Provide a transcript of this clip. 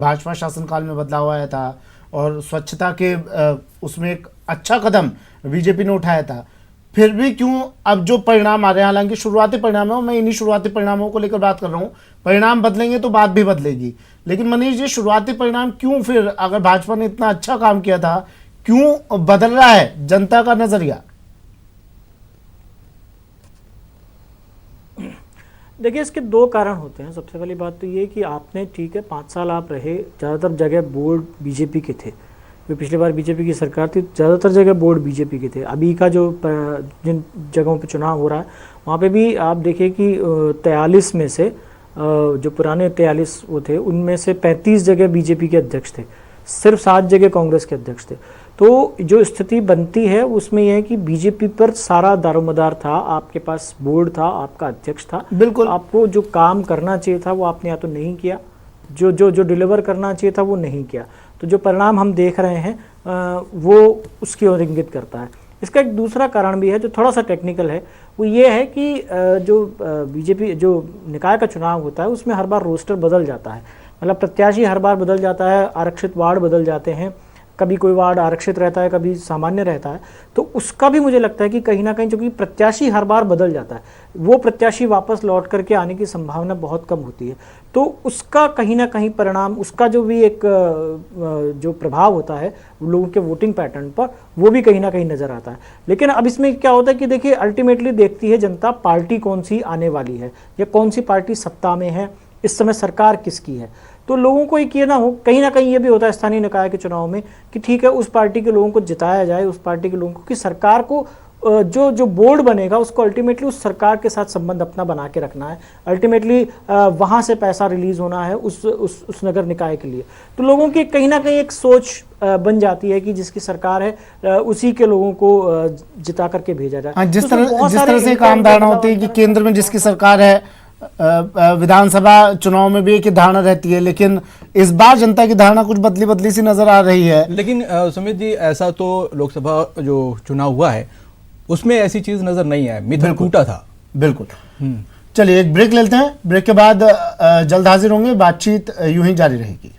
भाजपा शासनकाल में बदलाव आया था और स्वच्छता के उसमें एक अच्छा कदम बीजेपी ने उठाया था, फिर भी क्यों अब जो परिणाम आ रहे हैं, हालांकि शुरुआती परिणाम है, मैं इन्हीं शुरुआती परिणामों को लेकर बात कर रहा हूँ, परिणाम बदलेंगे तो बात भी बदलेगी, लेकिन मनीष जी शुरुआती परिणाम क्यों फिर, अगर भाजपा ने इतना अच्छा काम किया था, क्यों बदल रहा है जनता का नजरिया? देखिए, इसके दो कारण होते हैं। सबसे पहली बात तो ये कि आपने, ठीक है, 5 साल आप रहे, ज़्यादातर जगह बोर्ड बीजेपी के थे। जो पिछली बार बीजेपी की सरकार थी, ज़्यादातर जगह बोर्ड बीजेपी के थे। अभी का जो जिन जगहों पे चुनाव हो रहा है, वहाँ पे भी आप देखिए कि 43 में से जो पुराने 43 वो थे, उनमें से 35 जगह बीजेपी के अध्यक्ष थे, सिर्फ 7 जगह कांग्रेस के अध्यक्ष थे। तो जो स्थिति बनती है उसमें यह है कि बीजेपी पर सारा दारोमदार था, आपके पास बोर्ड था, आपका अध्यक्ष था, बिल्कुल आपको जो काम करना चाहिए था वो आपने या तो नहीं किया, जो डिलीवर करना चाहिए था वो नहीं किया। तो जो परिणाम हम देख रहे हैं वो उसकी ओर इंगित करता है। इसका एक दूसरा कारण भी है जो थोड़ा सा टेक्निकल है, वो ये है कि जो बीजेपी जो निकाय का चुनाव होता है उसमें हर बार रोस्टर बदल जाता है, मतलब प्रत्याशी हर बार बदल जाता है, आरक्षित वार्ड बदल जाते हैं, कभी कोई वार्ड आरक्षित रहता है, कभी सामान्य रहता है। तो उसका भी मुझे लगता है कि कहीं ना कहीं, चूंकि प्रत्याशी हर बार बदल जाता है, वो प्रत्याशी वापस लौट करके आने की संभावना बहुत कम होती है। तो उसका कहीं ना कहीं परिणाम, उसका जो भी एक जो प्रभाव होता है लोगों के वोटिंग पैटर्न पर, वो भी कहीं ना कहीं नजर आता है। लेकिन अब इसमें क्या होता है कि देखिए, अल्टीमेटली देखती है जनता पार्टी कौन सी आने वाली है या कौन सी पार्टी सत्ता में है, इस समय सरकार किसकी है। तो लोगों को एक ये ना हो, कहीं ना कहीं ये भी होता है स्थानीय निकाय के चुनाव में कि ठीक है, उस पार्टी के लोगों को जिताया जाए, उस पार्टी के लोगों को, कि सरकार को जो बोर्ड बनेगा उसको अल्टीमेटली उस सरकार के साथ संबंध अपना बना के रखना है, अल्टीमेटली वहाँ से पैसा रिलीज होना है उस नगर निकाय के लिए। तो लोगों की कहीं ना कहीं एक सोच बन जाती है कि जिसकी सरकार है उसी के लोगों को जिता करके भेजा जाए। जिस तरह से काम धारणा होती है कि केंद्र में जिसकी सरकार है, विधानसभा चुनाव में भी एक धारणा रहती है, लेकिन इस बार जनता की धारणा कुछ बदली सी नजर आ रही है। लेकिन सुमित जी, ऐसा तो लोकसभा जो चुनाव हुआ है उसमें ऐसी चीज नजर नहीं है, मिथुन टूटा था। बिल्कुल। चलिए एक ब्रेक लेते हैं, ब्रेक के बाद जल्द हाजिर होंगे, बातचीत यूं ही जारी रहेगी।